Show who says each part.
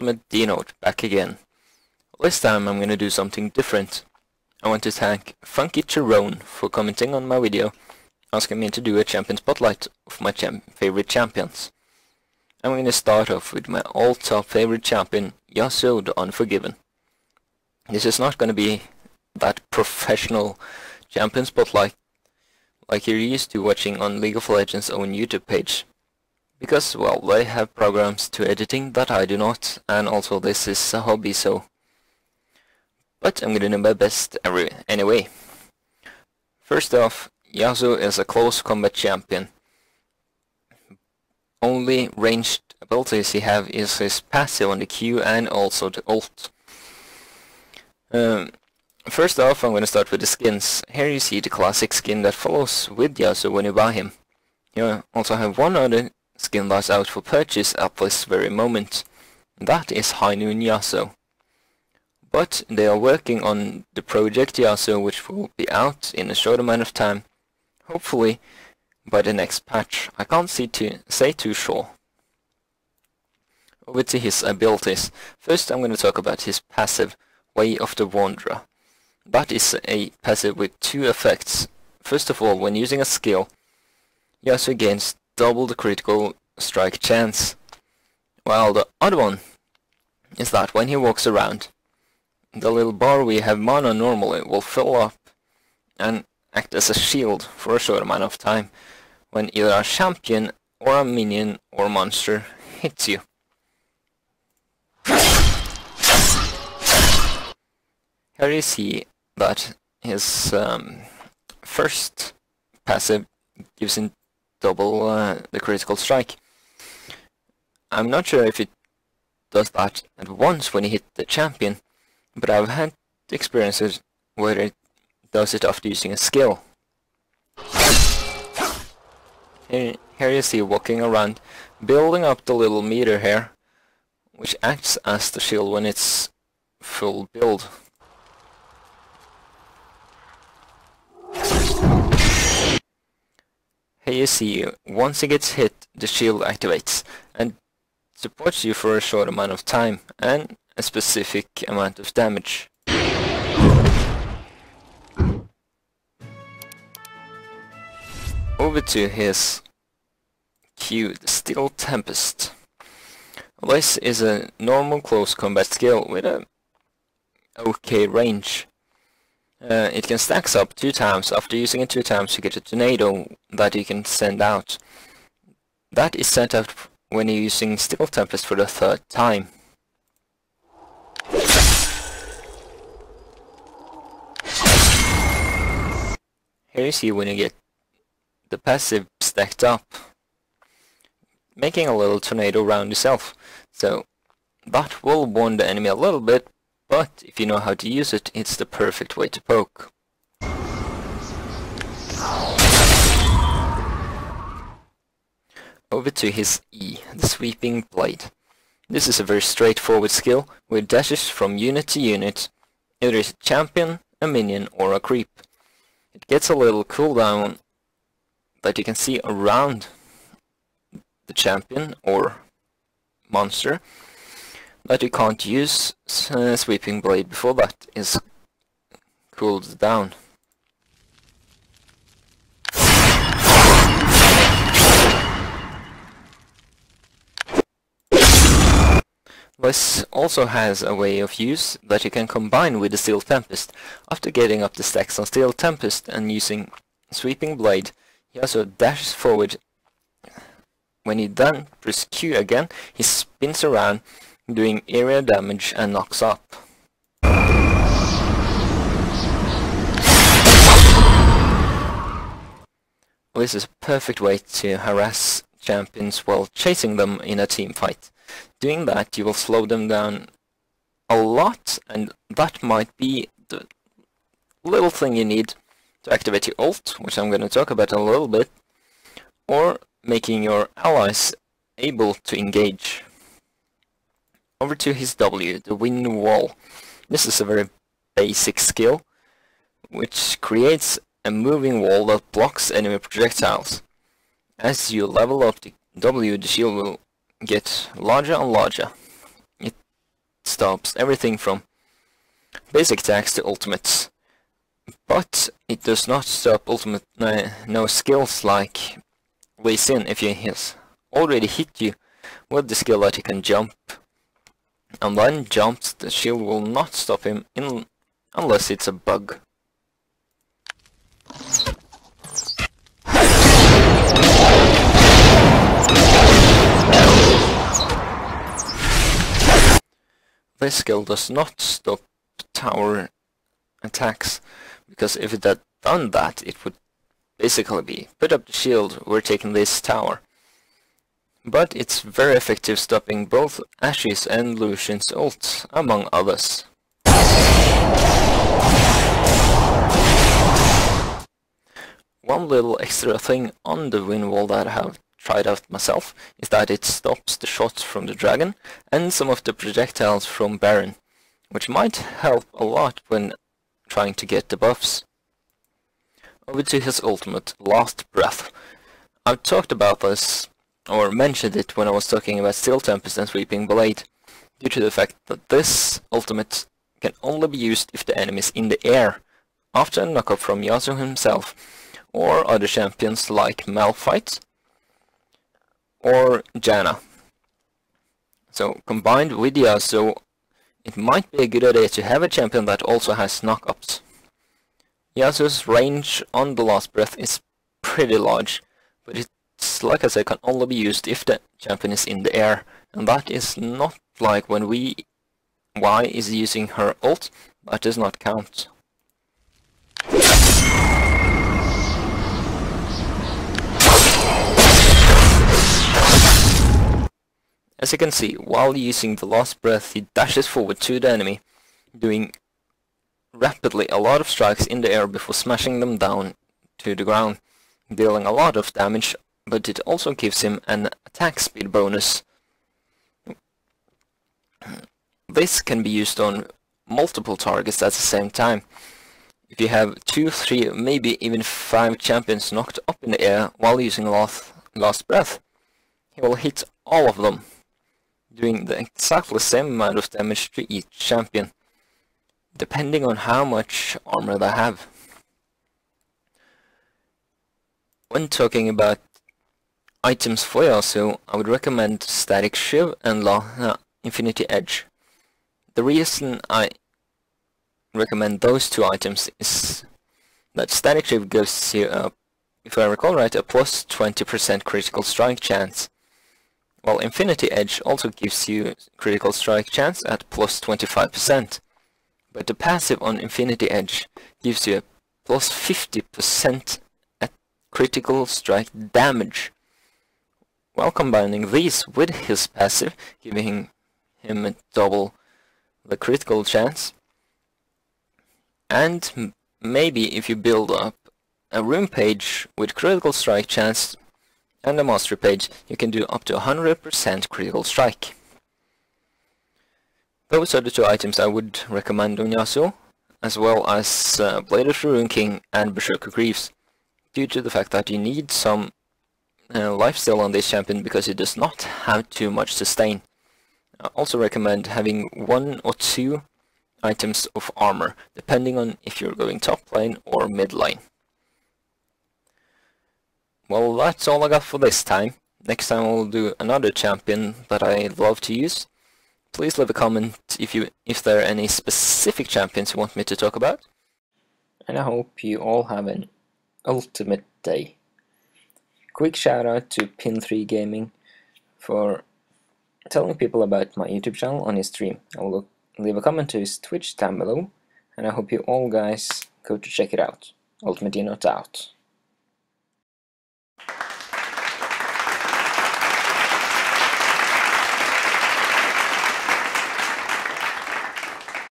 Speaker 1: Ultimate D-Note back again. This time I'm going to do something different. I want to thank FunkyTyrone for commenting on my video, asking me to do a champion spotlight of my favorite champions. I'm going to start off with my all-top favorite champion, Yasuo the Unforgiven. This is not going to be that professional champion spotlight like you're used to watching on League of Legends' own YouTube page. Because, well, they have programs to editing that I do not, and also this is a hobby, so... But I'm gonna do my best anyway. First off, Yasuo is a close combat champion. Only ranged abilities he have is his passive on the Q and also the ult. First off, I'm gonna start with the skins. Here you see the classic skin that follows with Yasuo when you buy him. You also have one other skin that's out for purchase at this very moment. That is High Noon Yasuo. But they are working on the Project Yasuo, which will be out in a short amount of time. Hopefully by the next patch. I can't say too sure. Over to his abilities. First I'm going to talk about his passive, Way of the Wanderer. That is a passive with two effects. First of all, when using a skill, Yasuo gains double the critical strike chance. While the other one is that when he walks around, the little bar we have mana normally will fill up and act as a shield for a short amount of time when either a champion or a minion or monster hits you. Here you see that his first passive gives him double the critical strike. I'm not sure if it does that at once when you hit the champion, but I've had experiences where it does it after using a skill. Here you see walking around, building up the little meter here, which acts as the shield when it's full build. Here you see, once he gets hit, the shield activates and supports you for a short amount of time and a specific amount of damage. Over to his Q, the Steel Tempest. This is a normal close combat skill with a okay range. It can stack up 2 times. After using it 2 times you get a tornado that you can send out. That is sent out when you're using Steel Tempest for the 3rd time. Here you see when you get the passive stacked up, making a little tornado around yourself. So that will warn the enemy a little bit, but if you know how to use it, it's the perfect way to poke. Over to his E, the Sweeping Blade. This is a very straightforward skill, with dashes from unit to unit, either a champion, a minion or a creep. It gets a little cooldown that you can see around the champion or monster, that you can't use Sweeping Blade before that is cooled down. This also has a way of use that you can combine with the Steel Tempest. After getting up the stacks on Steel Tempest and using Sweeping Blade, he also dashes forward. When he then presses Q again, he spins around, doing area damage and knocks up. This is a perfect way to harass champions while chasing them in a team fight. Doing that, you will slow them down a lot, and that might be the little thing you need to activate your ult, which I'm going to talk about in a little bit, or making your allies able to engage. Over to his W, the Wind Wall. This is a very basic skill, which creates a moving wall that blocks enemy projectiles. As you level up the W, the shield will get larger and larger. It stops everything from basic attacks to ultimates. But it does not stop ultimate no skills like isnt if he has already hit you with the skill that he can jump. And then jumps, the shield will not stop him unless it's a bug. This skill does not stop tower attacks, because if it had done that, it would basically be put up the shield, we're taking this tower. But it's very effective stopping both Ashe's and Lucian's ult, among others. One little extra thing on the wind wall that I have tried out myself is that it stops the shots from the dragon and some of the projectiles from Baron, which might help a lot when trying to get the buffs. Over to his ultimate, Last Breath. I've talked about this, or mentioned it when I was talking about Steel Tempest and Sweeping Blade, due to the fact that this ultimate can only be used if the enemy is in the air, after a knockup from Yasuo himself, or other champions like Malphite or Janna. So combined with Yasuo, it might be a good idea to have a champion that also has knockups. Yasuo's range on the Last Breath is pretty large, but it's, like I said, can only be used if the champion is in the air, and that is not like when Y is using her ult, that does not count. As you can see, while using the Last Breath, he dashes forward to the enemy, doing rapidly a lot of strikes in the air before smashing them down to the ground, dealing a lot of damage, but it also gives him an attack speed bonus. This can be used on multiple targets at the same time. If you have 2, 3, maybe even 5 champions knocked up in the air while using Last Breath, he will hit all of them, doing the exactly same amount of damage to each champion, depending on how much armor they have. When talking about items for Yasuo, I would recommend Static Shiv and Infinity Edge. The reason I recommend those two items is that Static Shiv gives you, if I recall right, a plus 20% critical strike chance, while Infinity Edge also gives you critical strike chance at plus 25%. But the passive on Infinity Edge gives you a plus 50% at critical strike damage. While combining these with his passive, giving him a double the critical chance, and maybe if you build up a rune page with critical strike chance and a mastery page, you can do up to 100% critical strike. Those are the two items I would recommend on Yasuo, as well as Blade of the Rune King and Berserker Greaves, due to the fact that you need some lifesteal on this champion because he does not have too much sustain. I also recommend having 1 or 2 items of armor, depending on if you're going top lane or mid lane. Well, that's all I got for this time. Next time I'll do another champion that I love to use. Please leave a comment if there are any specific champions you want me to talk about. And I hope you all have an ultimate day. Quick shout out to Pin3 Gaming for telling people about my YouTube channel on his stream. I will leave a comment to his Twitch down below, and I hope you all guys go to check it out. Ultimate not out.